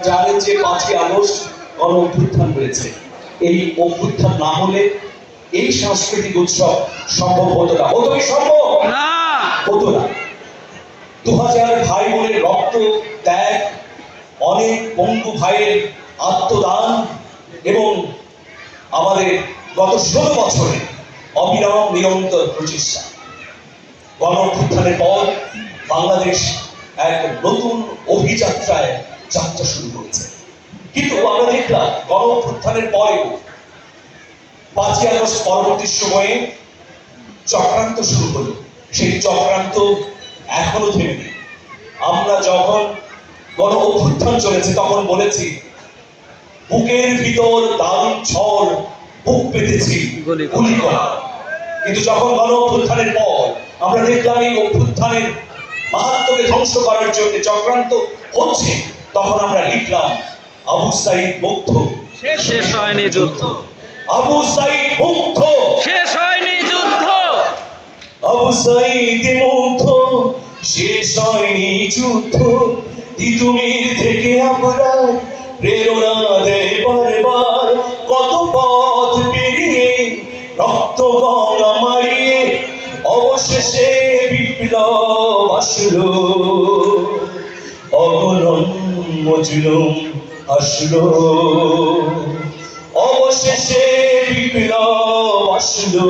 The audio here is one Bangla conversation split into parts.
জানেন যে 5ই আগস্ট গণ অভ্যুত্থান হয়েছে। এই অভ্যুত্থান না হলে এই সাংস্কৃতিক উৎসব সম্ভব হতো না। হতো কি সম্ভব? না, হতো না। 2000 ভাই বোনের রক্ত ত্যাগ, অনেক পঙ্গু ভাইয়ের আত্মদান এবং আমাদের গত 16 বছরে অবিরাম নিরন্তর প্রচেষ্টা। গণ অভ্যুত্থানের পর বাংলাদেশ এক নতুন অভিযাত্রায় যাত্রা শুরু করেছে। কিন্তু আমরা দেখলাম গণ অভ্যুত্থানের পরেও 5ই আগস্ট পরবর্তী সময়ে চক্রান্ত শুরু হলো। সেই চক্রান্ত এখনো থেমেনি। আমরা যখন গণ অভ্যুত্থান চলেছে তখন বলেছি বুকের ভিতর দারুণ ঝড়, বুক পেতেছি গুলি করা। কিন্তু যখন গণ অভ্যুত্থানের পর আমরা দেখলাম এই অভ্যুত্থানের মাহাত্ম্যকে ধ্বংস করার জন্য চক্রান্ত হচ্ছে, তখন আমরা লিখলাম আবু সাঈদ মুগ্ধ, শেষ হয়নি যুদ্ধ। আবু সাঈদ মুগ্ধ, শেষ হয়নি যুদ্ধ। আবু সাঈদ মুগ্ধ, শেষ হয়নি যুদ্ধ। তিতুমির থেকে আমরা প্রেরণা দেয় বারবার, কত পথ পেরিয়ে রক্ত গঙ্গা মারিয়ে অবশেষে বিপ্লব আসলো। অগণন মজলুম আসলো, অবশেষে বিপ্লব আসলো।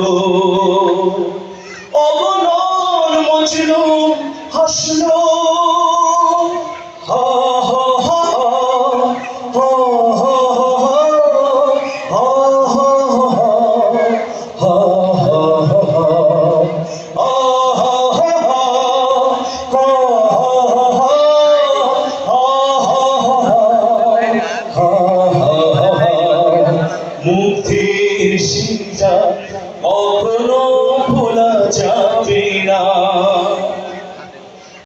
অগণন মজলুম হাসলো। হা হা হা হা হা হা হা মুক্তির শিরা কখনো ভোলা যাবে না।